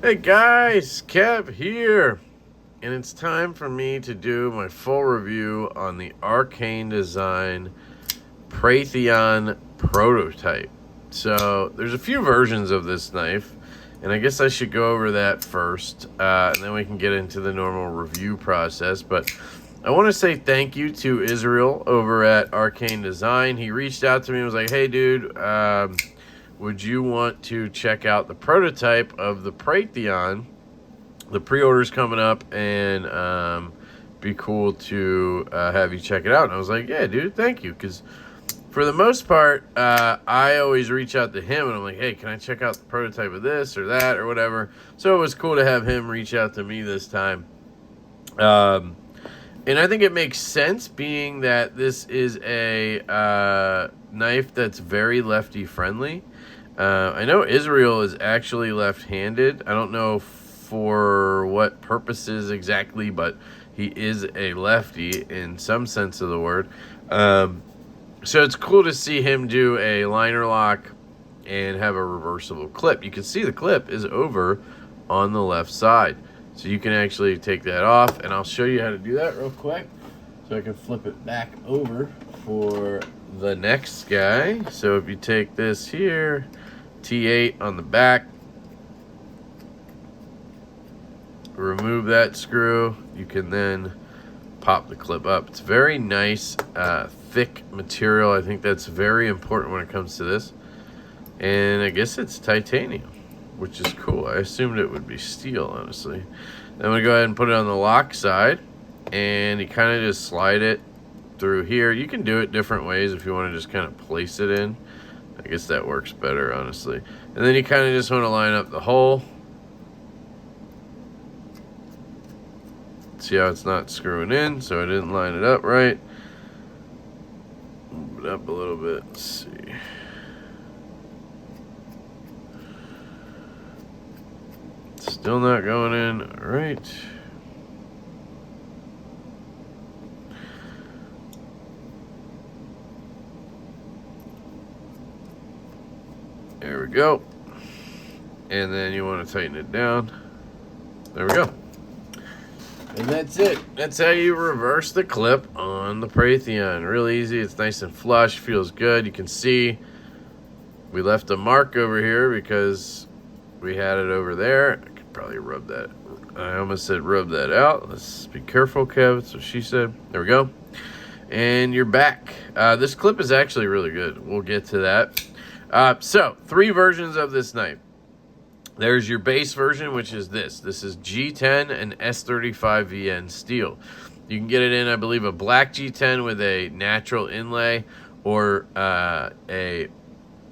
Hey guys, Kev here, and it's time for me to do my full review on the Arcane design Preytheon Prototype. So there's a few versions of this knife, and I guess I should go over that first, and then we can get into the normal review process. But I want to say thank you to Israel over at Arcane Design. He reached out to me and was like, hey dude, would you want to check out the prototype of the Preytheon? The pre-order's coming up, and be cool to have you check it out. And I was like, yeah, dude, thank you. Because for the most part, I always reach out to him, and I'm like, hey, can I check out the prototype of this or that or whatever? So it was cool to have him reach out to me this time. And I think it makes sense, being that this is a knife that's very lefty-friendly. I know Israel is actually left-handed. I don't know for what purposes exactly, but he is a lefty in some sense of the word. So it's cool to see him do a liner lock and have a reversible clip. You can see the clip is over on the left side. So you can actually take that off, and I'll show you how to do that real quick. So I can flip it back over for the next guy. So if you take this here, T8 on the back, remove that screw, you can then pop the clip up. It's very nice, thick material. I think that's very important when it comes to this. And I guess it's titanium, which is cool. I assumed it would be steel, honestly. Then I'm going to go ahead and put it on the lock side, and you kind of just slide it through here. You can do it different ways if you want to just kind of place it in. I guess that works better, honestly. And then you kind of just want to line up the hole. See how it's not screwing in, so I didn't line it up right. Move it up a little bit. Let's see. Still not going in. All right. There we go. And then you want to tighten it down. There we go. And that's it. That's how you reverse the clip on the Preytheon. Real easy. It's nice and flush. Feels good. You can see we left a mark over here because we had it over there. I could probably rub that. I almost said rub that out. Let's be careful, Kev. That's what she said. There we go. And you're back. This clip is actually really good. We'll get to that. So, 3 versions of this knife. There's your base version, which is this. This is G10 and S35VN steel. You can get it in, I believe, a black G10 with a natural inlay, or a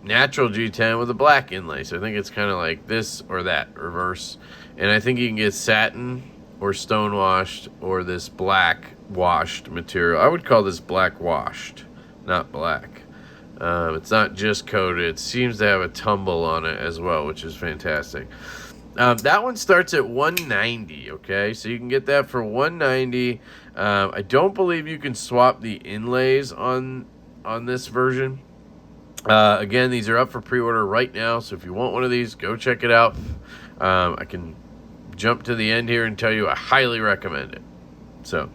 natural G10 with a black inlay. So I think it's kind of like this or that, reverse. And I think you can get satin or stone washed or this black washed material. I would call this black washed, not black. It's not just coated. It seems to have a tumble on it as well, which is fantastic. That one starts at $190, okay? So you can get that for $190. I don't believe you can swap the inlays on this version. Again, these are up for pre-order right now, so if you want one of these, go check it out. I can jump to the end here and tell you I highly recommend it. So,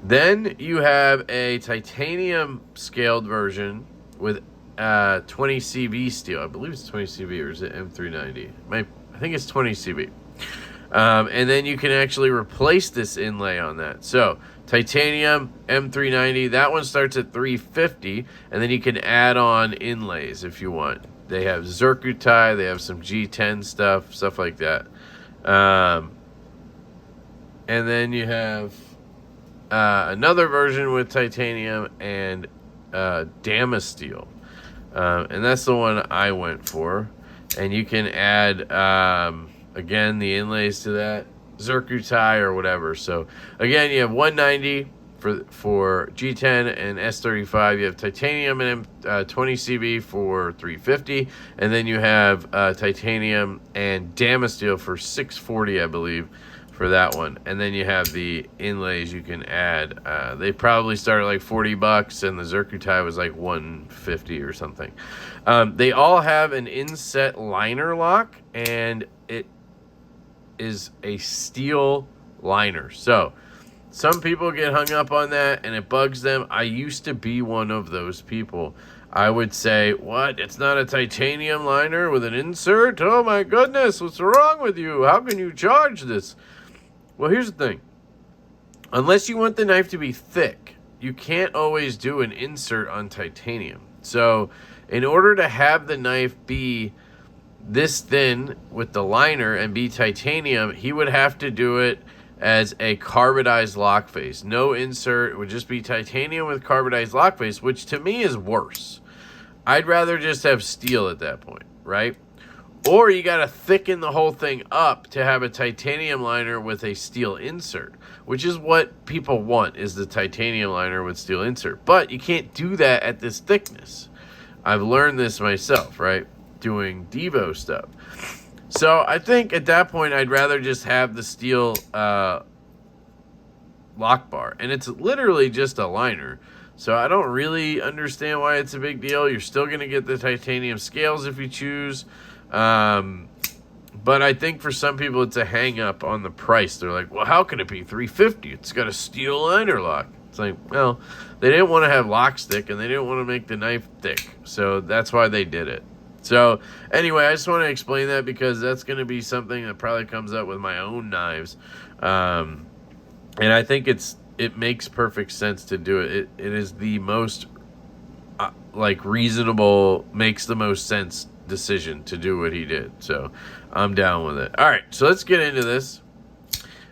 then you have a titanium scaled version with 20 CV steel. I believe it's 20 CV, or is it M390? I think it's 20 CV. And then you can actually replace this inlay on that. So titanium M390, that one starts at $350, and then you can add on inlays if you want. They have Zircuti, they have some G10 stuff like that. And then you have another version with titanium and Damasteel. And that's the one I went for. And you can add, again, the inlays to that, Zircuti or whatever. So, again, you have $190 for G10 and S35. You have titanium and 20 CV for $350. And then you have titanium and Damasteel for $640, I believe, for that one. And then you have the inlays you can add. They probably start at like $40, and the Zircuti was like $150 or something. They all have an inset liner lock, and it is a steel liner. So some people get hung up on that and it bugs them. I used to be one of those people. I would say, what? It's not a titanium liner with an insert? Oh my goodness, what's wrong with you? How can you charge this? Well, here's the thing. Unless you want the knife to be thick, you can't always do an insert on titanium. So in order to have the knife be this thin with the liner and be titanium, he would have to do it as a carbidized lock face. No insert. It would just be titanium with carbidized lock face, which to me is worse. I'd rather just have steel at that point, right? Or you got to thicken the whole thing up to have a titanium liner with a steel insert, which is what people want, is the titanium liner with steel insert. But you can't do that at this thickness. I've learned this myself, right? Doing Devo stuff. So I think at that point I'd rather just have the steel lock bar, and it's literally just a liner. So I don't really understand why it's a big deal. You're still going to get the titanium scales if you choose. But I think for some people it's a hang up on the price. They're like, well, how can it be $350? It's got a steel liner lock. It's like, well, they didn't want to have lock stick, and they didn't want to make the knife thick. So that's why they did it. So anyway, I just want to explain that because that's going to be something that probably comes up with my own knives. And I think it makes perfect sense to do it. It is the most reasonable, makes the most sense decision to do what he did. So I'm down with it. All right, so let's get into this.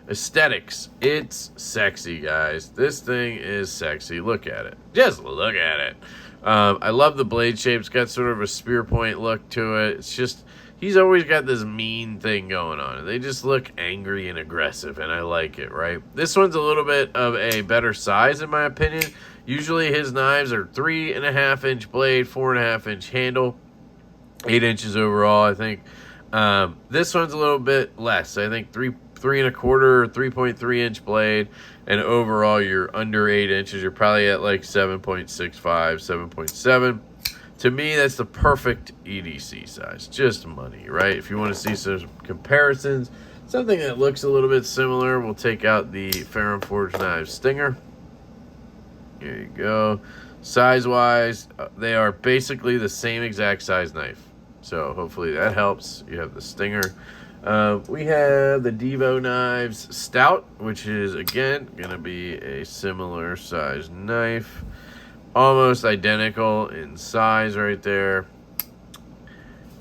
Aesthetics. It's sexy, guys. This thing is sexy. Look at it. Just look at it. I love the blade shape. It's got sort of a spear point look to it. It's just, he's always got this mean thing going on. They just look angry and aggressive, and I like it, right? This one's a little bit of a better size, in my opinion. Usually his knives are 3.5-inch blade, 4.5-inch handle, 8 inches overall, I think. This one's a little bit less. I think 3.25 or 3.3-inch blade, and overall you're under 8 inches. You're probably at like 7.65, 7.7. To me, that's the perfect EDC size. Just money, right? If you want to see some comparisons, something that looks a little bit similar, we'll take out the Ferrum Forge Knives Stinger. Here you go. Size-wise, they are basically the same exact size knife. So hopefully that helps. You have the Stinger. We have the Devo Knives Stout, which is, again, going to be a similar size knife. Almost identical in size right there.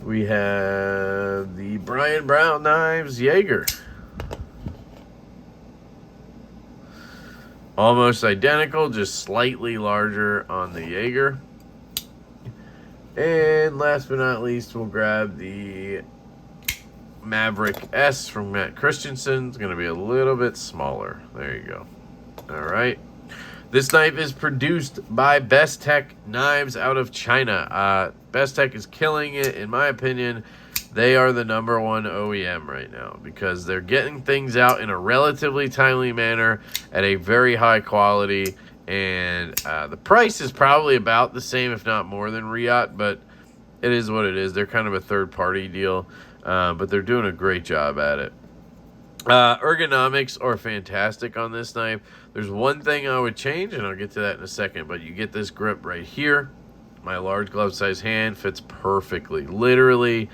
We have the Brian Brown Knives Jaeger. Almost identical, just slightly larger on the Jaeger. And last but not least, we'll grab the Maverick S from Matt Christensen. It's going to be a little bit smaller. There you go. All right. This knife is produced by Best Tech Knives out of China. Best Tech is killing it, in my opinion. They are the #1 OEM right now because they're getting things out in a relatively timely manner at a very high quality. And the price is probably about the same, if not more than Riot, but it is what it is. They're kind of a third-party deal, but they're doing a great job at it. Ergonomics are fantastic on this knife. There's one thing I would change, and I'll get to that in a second, but you get this grip right here. My large glove size hand fits perfectly, literally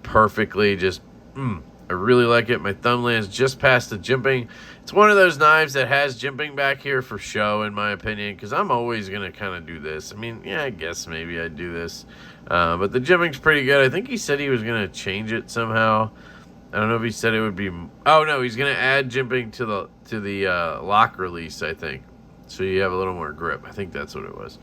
perfectly. Just, I really like it. My thumb lands just past the jimping. It's one of those knives that has jimping back here for show, in my opinion, because I'm always going to kind of do this. I mean, yeah, I guess maybe I'd do this. But the jimping's pretty good. I think he said he was going to change it somehow. I don't know if he said it would be... Oh, no, he's going to add jimping to the lock release, I think. So you have a little more grip. I think that's what it was.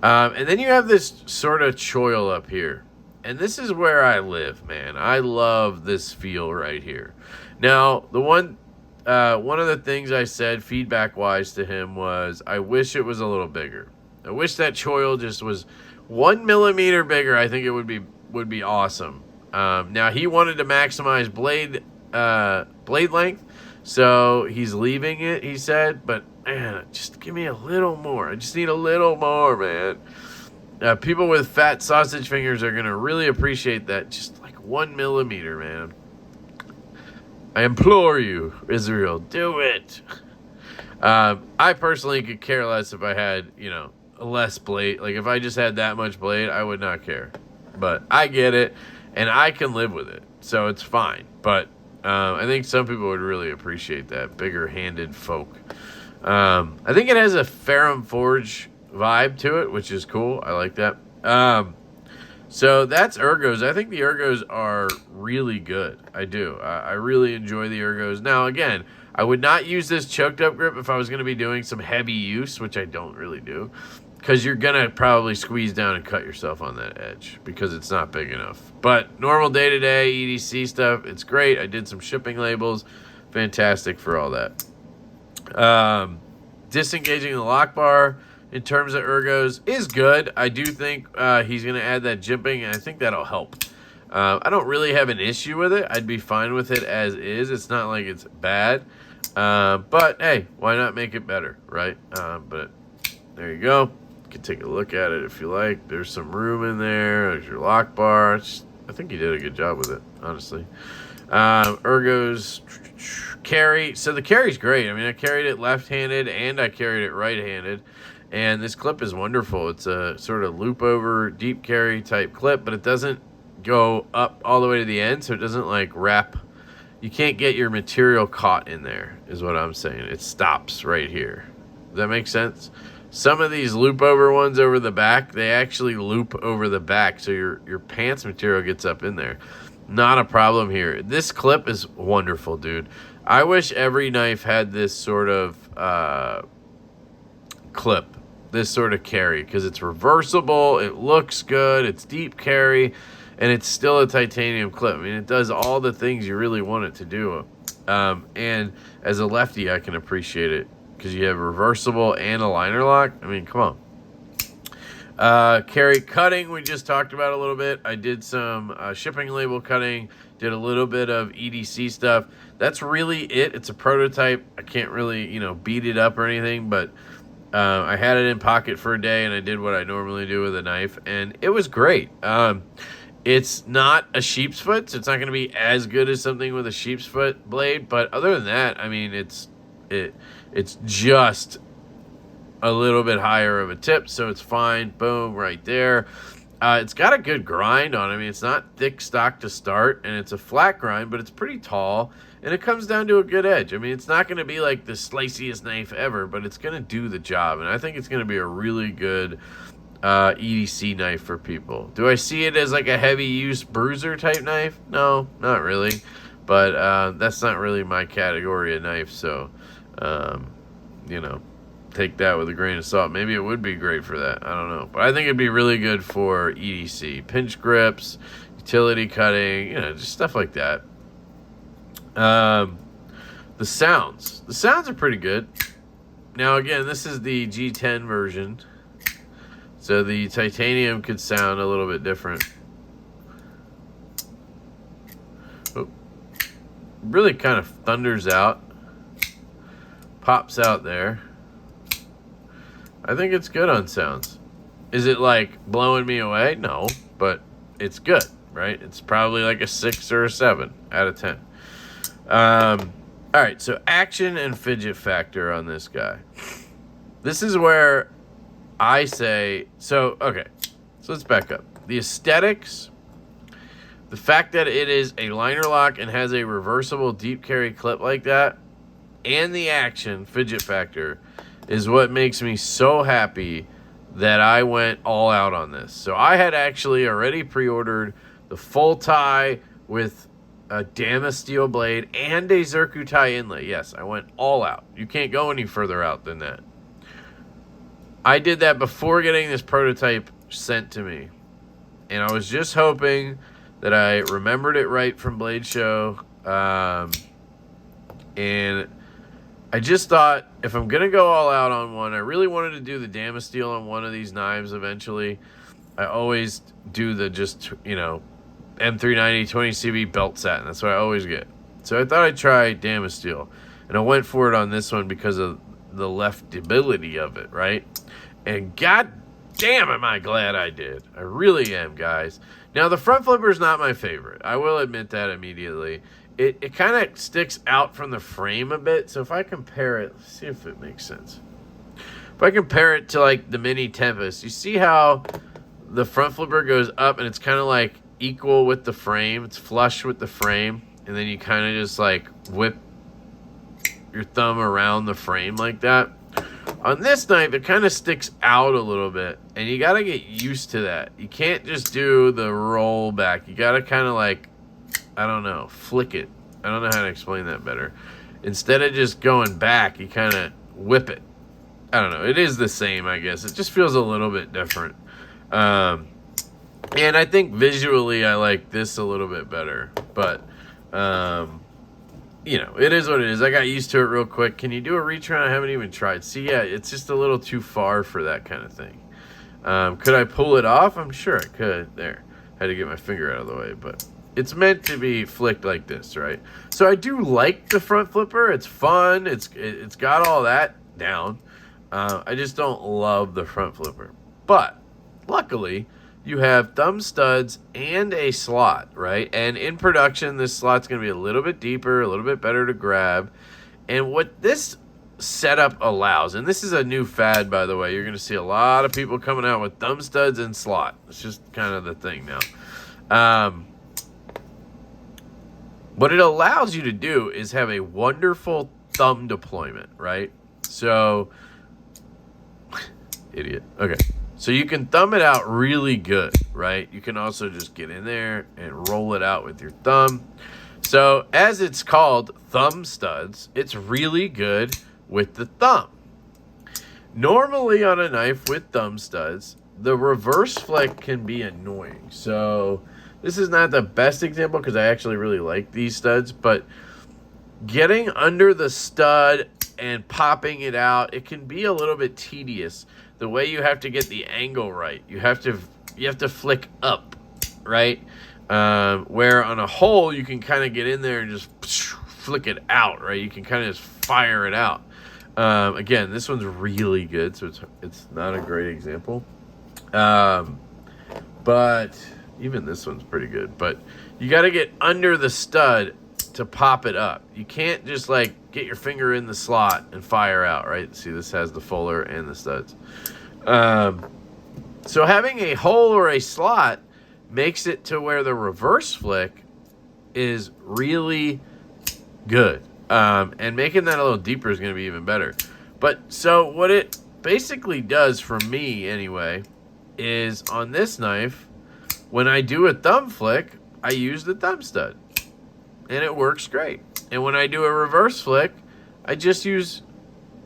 And then you have this sort of choil up here. And this is where I live, man. I love this feel right here. Now, the one of the things I said feedback-wise to him was, I wish it was a little bigger. I wish that choil just was 1 millimeter bigger. I think it would be awesome. Now, he wanted to maximize blade length, So he's leaving it, he said, but man, just give me a little more. I just need a little more, man. People with fat sausage fingers are going to really appreciate that. Just like 1 millimeter, man. I implore you, Israel, do it. I personally could care less if I had, less blade. Like, if I just had that much blade, I would not care. But I get it, and I can live with it, so it's fine. But I think some people would really appreciate that, bigger-handed folk. I think it has a Ferrum Forge vibe to it, which is cool. I like that. So that's Ergos. I think the Ergos are really good. I do. I really enjoy the Ergos. Now, again, I would not use this choked up grip if I was going to be doing some heavy use, which I don't really do, because you're going to probably squeeze down and cut yourself on that edge because it's not big enough. But normal day-to-day EDC stuff, it's great. I did some shipping labels. Fantastic for all that. Disengaging the lock bar in terms of Ergos is good. I do think he's going to add that jimping, and I think that'll help. I don't really have an issue with it. I'd be fine with it as is. It's not like it's bad. But, hey, why not make it better, right? But there you go. You can take a look at it if you like. There's some room in there. There's your lock bar. I think he did a good job with it, honestly. Ergos, carry. So the carry's great. I mean, I carried it left-handed and I carried it right-handed. And this clip is wonderful. It's a sort of loop over deep carry type clip, but it doesn't go up all the way to the end, so it doesn't like wrap. You can't get your material caught in there, is what I'm saying. It stops right here. Does that make sense? Some of these loop over ones over the back, they actually loop over the back, so your pants material gets up in there. Not a problem here. This clip is wonderful, dude. I wish every knife had this sort of clip, this sort of carry, because it's reversible, it looks good, it's deep carry, and it's still a titanium clip. I mean, it does all the things you really want it to do. And as a lefty, I can appreciate it because you have reversible and a liner lock. I mean, come on. Carey Cutting, we just talked about a little bit. I did some shipping label cutting, did a little bit of EDC stuff. That's really it. It's a prototype. I can't really, beat it up or anything, but I had it in pocket for a day, and I did what I normally do with a knife, and it was great. It's not a sheep's foot, so it's not going to be as good as something with a sheep's foot blade, but other than that, I mean, it's just a little bit higher of a tip, so it's fine. Boom, right there. It's got a good grind on it. I mean, it's not thick stock to start, and it's a flat grind, but it's pretty tall, and it comes down to a good edge. I mean, it's not going to be like the sliciest knife ever, but it's going to do the job, and I think it's going to be a really good EDC knife for people. Do I see it as like a heavy use bruiser type knife? No, not really, but that's not really my category of knife, so take that with a grain of salt. Maybe it would be great for that. I don't know. But I think it'd be really good for EDC. Pinch grips, utility cutting, just stuff like that. The sounds. The sounds are pretty good. Now, again, this is the G10 version. So the titanium could sound a little bit different. Oh. Really kind of thunders out. Pops out there. I think it's good on sounds. Is it like blowing me away? No, but it's good, right? It's probably like a 6 or a 7 out of 10. All right, so action and fidget factor on this guy. This is where I say, so let's back up. The aesthetics, the fact that it is a liner lock and has a reversible deep carry clip like that, and the action fidget factor is what makes me so happy that I went all out on this. So I had actually already pre-ordered the full tie with a Damasteel blade and a Zircuti inlay. Yes, I went all out. You can't go any further out than that. I did that before getting this prototype sent to me. And I was just hoping that I remembered it right from Blade Show. And I just thought, if I'm going to go all out on one, I really wanted to do the Damasteel on one of these knives eventually. I always do the just, M390 20CB belt satin. That's what I always get. So I thought I'd try Damasteel. And I went for it on this one because of the leftability of it, right? And god damn am I glad I did. I really am, guys. Now, the front flipper is not my favorite. I will admit that immediately. It kind of sticks out from the frame a bit. So if I compare it, let's see if it makes sense. If I compare it to like the Mini Tempest, you see how the front flipper goes up and it's kind of like equal with the frame. It's flush with the frame. And then you kind of just like whip your thumb around the frame like that. On this knife, it kind of sticks out a little bit, and you got to get used to that. You can't just do the roll back. You got to kind of like, I don't know, flick it. I don't know how to explain that better. Instead of just going back, you kind of whip it. I don't know. It is the same, I guess. It just feels a little bit different. And I think visually I like this a little bit better. But, you know, it is what it is. I got used to it real quick. Can you do a reach around? I haven't even tried. See, yeah, it's just a little too far for that kind of thing. Could I pull it off? I'm sure I could. There. Had to get my finger out of the way, but it's meant to be flicked like this, right? So I do like the front flipper. It's fun. It's got all that down. I just don't love the front flipper. But luckily, you have thumb studs and a slot, right? And in production, this slot's going to be a little bit deeper, a little bit better to grab. And what this setup allows, and this is a new fad, by the way. You're going to see a lot of people coming out with thumb studs and slot. It's just kind of the thing now. What it allows you to do is have a wonderful thumb deployment, right? So, idiot. Okay. So you can thumb it out really good, right? You can also just get in there and roll it out with your thumb. So as it's called, thumb studs, it's really good with the thumb. Normally on a knife with thumb studs, the reverse flick can be annoying. So this is not the best example because I actually really like these studs, but getting under the stud and popping it out, it can be a little bit tedious. The way you have to get the angle right, you have to flick up, right? Where on a hole you can kind of get in there and just flick it out, right? You can kind of just fire it out. Again, this one's really good, so it's not a great example. But even this one's pretty good. But you got to get under the stud to pop it up. You can't just like get your finger in the slot and fire out, right? See, this has the fuller and the studs. So having a hole or a slot makes it to where the reverse flick is really good. And making that a little deeper is going to be even better. But so what it basically does for me anyway is on this knife, when I do a thumb flick, I use the thumb stud. And it works great. And when I do a reverse flick, I just use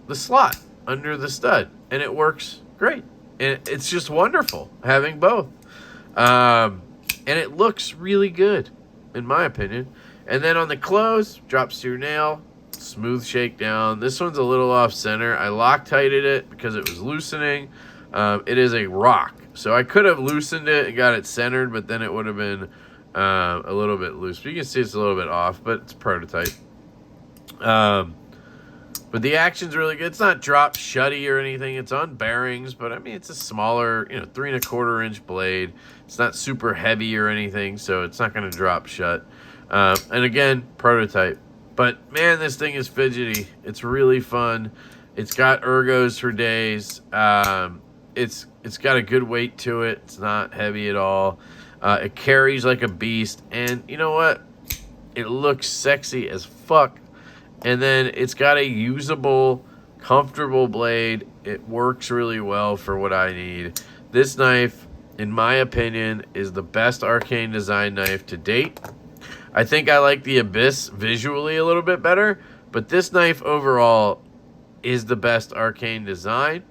the slot under the stud. And it works great. And it's just wonderful having both. And it looks really good, in my opinion. And then on the close, drops to your nail, smooth shakedown. This one's a little off center. I Loctited it because it was loosening. It is a rock. So I could have loosened it and got it centered, but then it would have been a little bit loose. But you can see it's a little bit off, but it's a prototype. But the action's really good. It's not drop shutty or anything. It's on bearings, but I mean, it's a smaller, 3 1/4 inch blade. It's not super heavy or anything, so it's not going to drop shut. And again, prototype. But man, this thing is fidgety. It's really fun. It's got ergos for days. It's got a good weight to it. It's not heavy at all. It carries like a beast. And you know what? It looks sexy as fuck. And then it's got a usable, comfortable blade. It works really well for what I need. This knife, in my opinion, is the best Arcane design knife to date. I think I like the Abyss visually a little bit better, but this knife overall is the best Arcane design.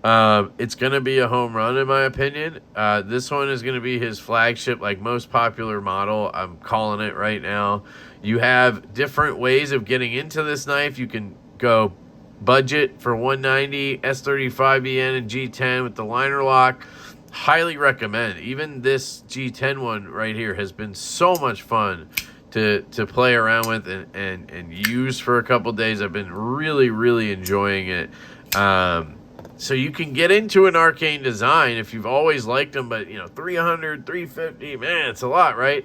It's going to be a home run, in my opinion. This one is going to be his flagship, like most popular model. I'm calling it right now. You have different ways of getting into this knife. You can go budget for 190, S35VN and G10 with the liner lock. Highly recommend. Even this G10 one right here has been so much fun to play around with and use for a couple days. I've been really enjoying it. So you can get into an Arcane design if you've always liked them, but 300, 350, man, it's a lot, right?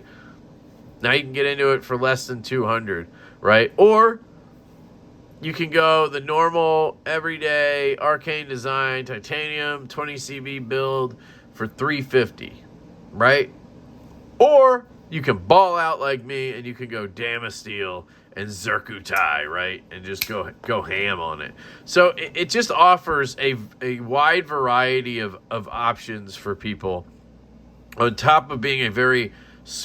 Now you can get into it for less than 200, right? Or you can go the normal, everyday Arcane design, titanium, 20 CV build for 350, right? Or you can ball out like me and you can go Damasteel and Zerkutai, right? And just go ham on it. So it just offers a wide variety of options for people, on top of being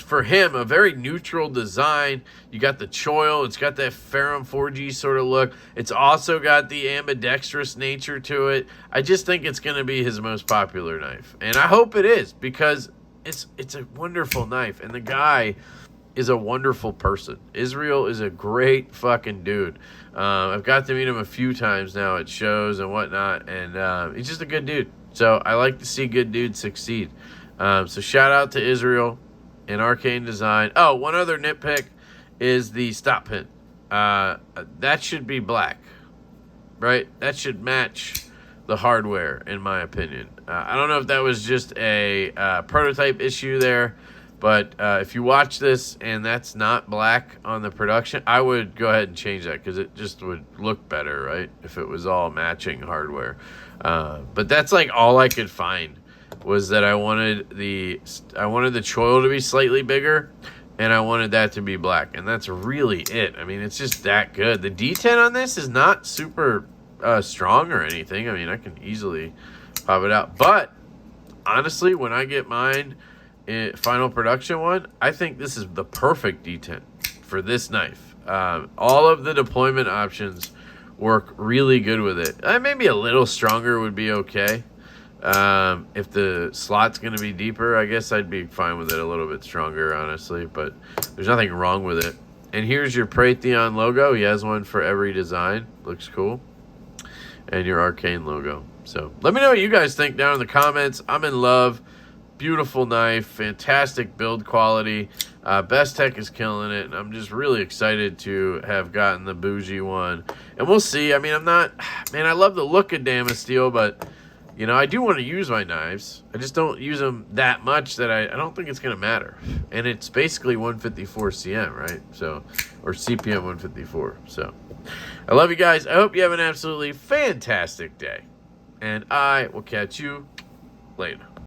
for him, a very neutral design. You got the choil. It's got that Ferrum 4G sort of look. It's also got the ambidextrous nature to it. I just think it's going to be his most popular knife. And I hope it is, because it's a wonderful knife. And the guy is a wonderful person. Israel is a great fucking dude. I've got to meet him a few times now at shows and whatnot. And he's just a good dude. So I like to see good dudes succeed. So shout out to Israel and Arcane Design. Oh, one other nitpick is the stop pin. That should be black, right? That should match the hardware, in my opinion. I don't know if that was just a prototype issue there, but if you watch this and that's not black on the production, I would go ahead and change that, because it just would look better, right, if it was all matching hardware. But that's like all I could find, was that I wanted the choil to be slightly bigger, and I wanted that to be black, and that's really it. I mean, it's just that good. The D10 on this is not super strong or anything. I mean, I can easily pop it out, but honestly, when I get mine in final production one, I think this is the perfect D10 for this knife. All of the deployment options work really good with it. Maybe a little stronger would be okay. If the slot's going to be deeper, I guess I'd be fine with it a little bit stronger, honestly, but there's nothing wrong with it. And here's your Preytheon logo. He has one for every design. Looks cool. And your Arcane logo. So let me know what you guys think down in the comments. I'm in love. Beautiful knife. Fantastic build quality. Best Tech is killing it. And I'm just really excited to have gotten the bougie one. And we'll see. I mean, I love the look of Damasteel, but I do want to use my knives. I just don't use them that much that I don't think it's going to matter. And it's basically 154 CM, right? So, or CPM 154. So, I love you guys. I hope you have an absolutely fantastic day. And I will catch you later.